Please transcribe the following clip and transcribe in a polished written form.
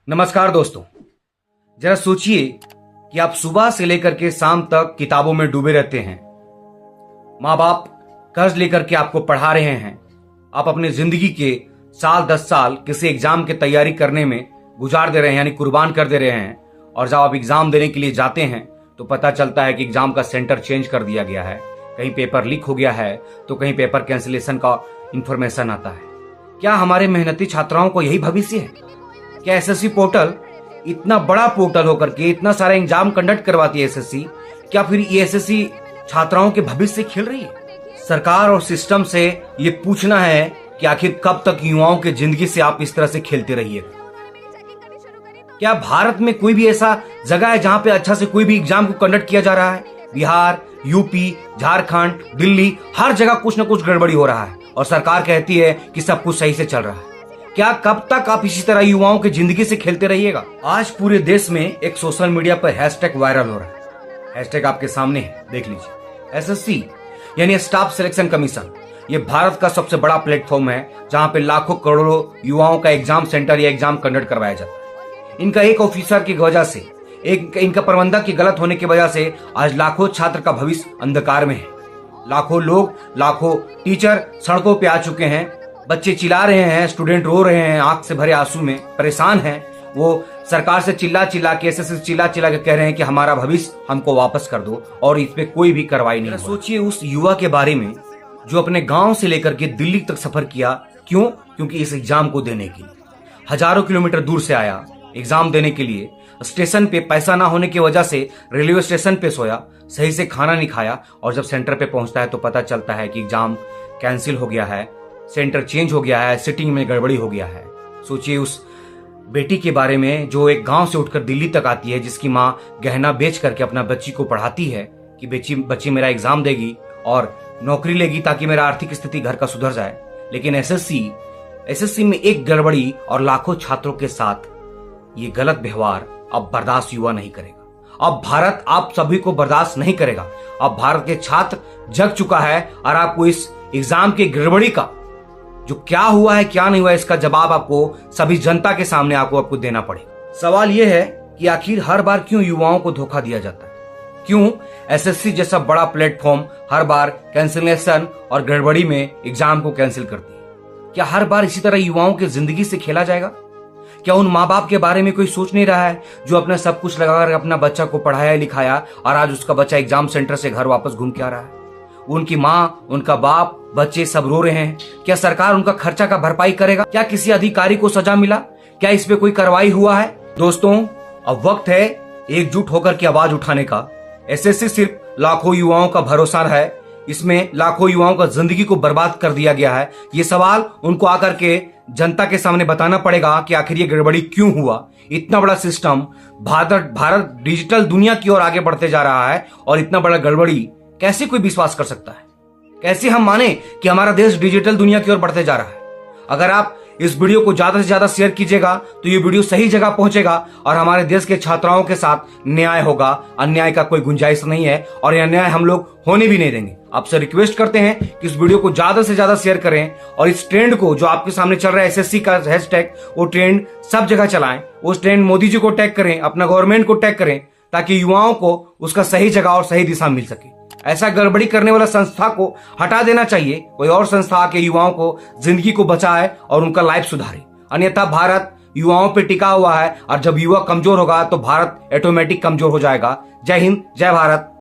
नमस्कार दोस्तों। जरा सोचिए कि आप सुबह से लेकर के शाम तक किताबों में डूबे रहते हैं। माँ बाप कर्ज लेकर के आपको पढ़ा रहे हैं। आप अपनी जिंदगी के साल 10 साल किसी एग्जाम की तैयारी करने में गुजार दे रहे हैं, यानी कुर्बान कर दे रहे हैं। और जब आप एग्जाम देने के लिए जाते हैं तो पता चलता है कि एग्जाम का सेंटर चेंज कर दिया गया है, कहीं पेपर लीक हो गया है तो कहीं पेपर कैंसिलेशन का इंफॉर्मेशन आता है। क्या हमारे मेहनती छात्राओं को यही भविष्य है? क्या एसएससी पोर्टल, इतना बड़ा पोर्टल होकर के इतना सारा एग्जाम कंडक्ट करवाती है एसएससी, क्या फिर ये एसएससी छात्राओं के भविष्य से खेल रही है? सरकार और सिस्टम से ये पूछना है कि आखिर कब तक युवाओं की जिंदगी से आप इस तरह से खेलते रहिएगा? क्या भारत में कोई भी ऐसा जगह है जहां पे अच्छा से कोई भी एग्जाम को कंडक्ट किया जा रहा है? बिहार, यूपी, झारखंड, दिल्ली, हर जगह कुछ न कुछ गड़बड़ी हो रहा है और सरकार कहती है कि सब कुछ सही से चल रहा है। क्या कब तक आप इसी तरह युवाओं की जिंदगी से खेलते रहिएगा? आज पूरे देश में एक सोशल मीडिया पर हैशटैग वायरल हो रहा है। हैशटैग आपके सामने है, देख लीजिए। एसएससी यानी स्टाफ सिलेक्शन कमीशन, ये भारत का सबसे बड़ा प्लेटफॉर्म है जहां पे लाखों करोड़ों युवाओं का एग्जाम सेंटर या एग्जाम कंडक्ट करवाया जाता है। इनका एक ऑफिसर की वजह से, इनका प्रबंधक की गलत होने की वजह से आज लाखों छात्र का भविष्य अंधकार में है। लाखों लोग, लाखों टीचर सड़कों पे आ चुके हैं। बच्चे चिल्ला रहे हैं, स्टूडेंट रो रहे हैं, आंख से भरे आंसू में परेशान हैं। वो सरकार से चिल्ला चिल्ला के, एसएससी चिल्ला चिल्ला के कह रहे हैं कि हमारा भविष्य हमको वापस कर दो, और इस पे कोई भी कार्रवाई नहीं। सोचिए उस युवा के बारे में जो अपने गांव से लेकर के दिल्ली तक सफर किया। क्यों? क्योंकि इस एग्जाम को देने के लिए हजारों किलोमीटर दूर से आया एग्जाम देने के लिए। स्टेशन पे पैसा ना होने की वजह से रेलवे स्टेशन पे सोया, सही से खाना नहीं खाया, और जब सेंटर पे पहुंचता है तो पता चलता है कि एग्जाम कैंसिल हो गया है, सेंटर चेंज हो गया है, सिटिंग में गड़बड़ी हो गया है। सोचिए उस बेटी के बारे में जो एक गांव से उठकर दिल्ली तक आती है, जिसकी माँ गहना बेच करके अपना बच्ची को पढ़ाती है कि बच्ची मेरा एग्जाम देगी और नौकरी लेगी ताकि मेरा आर्थिक स्थिति घर का सुधर जाए। लेकिन एसएससी में एक गड़बड़ी और लाखों छात्रों के साथ ये गलत व्यवहार अब बर्दाश्त युवा नहीं करेगा। अब भारत आप सभी को बर्दाश्त नहीं करेगा। अब भारत के छात्र जग चुका है और आपको इस एग्जाम की गड़बड़ी का जो क्या हुआ है क्या नहीं हुआ, इसका जवाब आपको सभी जनता के सामने आपको देना पड़ेगा। सवाल यह है कि आखिर हर बार क्यों युवाओं को धोखा दिया जाता है? क्यों एसएससी जैसा बड़ा प्लेटफॉर्म हर बार कैंसिलेशन और गड़बड़ी में एग्जाम को कैंसिल करती है? क्या हर बार इसी तरह युवाओं की जिंदगी से खेला जाएगा? क्या उन माँ बाप के बारे में कोई सोच नहीं रहा है जो अपना सब कुछ लगाकर अपना बच्चा को पढ़ाया लिखाया और आज उसका बच्चा एग्जाम सेंटर से घर वापस घूम के आ रहा है? उनकी माँ, उनका बाप, बच्चे सब रो रहे हैं। क्या सरकार उनका खर्चा का भरपाई करेगा? क्या किसी अधिकारी को सजा मिला? क्या इस पे कोई कार्रवाई हुआ है? दोस्तों, अब वक्त है एकजुट होकर की आवाज उठाने का। एसएससी सिर्फ लाखों युवाओं का भरोसा है, इसमें लाखों युवाओं का जिंदगी को बर्बाद कर दिया गया है। ये सवाल उनको आकर के जनता के सामने बताना पड़ेगा कि आखिर ये गड़बड़ी क्यों हुआ। इतना बड़ा सिस्टम, भारत डिजिटल दुनिया की ओर आगे बढ़ते जा रहा है और इतना बड़ा गड़बड़ी कैसे कोई विश्वास कर सकता है? कैसे हम माने कि हमारा देश डिजिटल दुनिया की ओर बढ़ते जा रहा है? अगर आप इस वीडियो को ज्यादा से ज्यादा शेयर कीजिएगा तो ये वीडियो सही जगह पहुंचेगा और हमारे देश के छात्राओं के साथ न्याय होगा। अन्याय का कोई गुंजाइश नहीं है और यह अन्याय हम लोग होने भी नहीं देंगे। आपसे रिक्वेस्ट करते हैं कि इस वीडियो को ज्यादा से ज्यादा शेयर करें और इस ट्रेंड को, जो आपके सामने चल रहा है एसएससी का हैशटैग, वो ट्रेंड सब जगह चलाएं। उस ट्रेंड मोदी जी को टैग करें, अपना गवर्नमेंट को टैग करें, ताकि युवाओं को उसका सही जगह और सही दिशा मिल सके। ऐसा गड़बड़ी करने वाला संस्था को हटा देना चाहिए। कोई और संस्था के युवाओं को जिंदगी को बचाए और उनका लाइफ सुधारे। अन्यथा भारत युवाओं पे टिका हुआ है और जब युवा कमजोर होगा तो भारत ऑटोमेटिक कमजोर हो जाएगा। जय हिंद, जय भारत।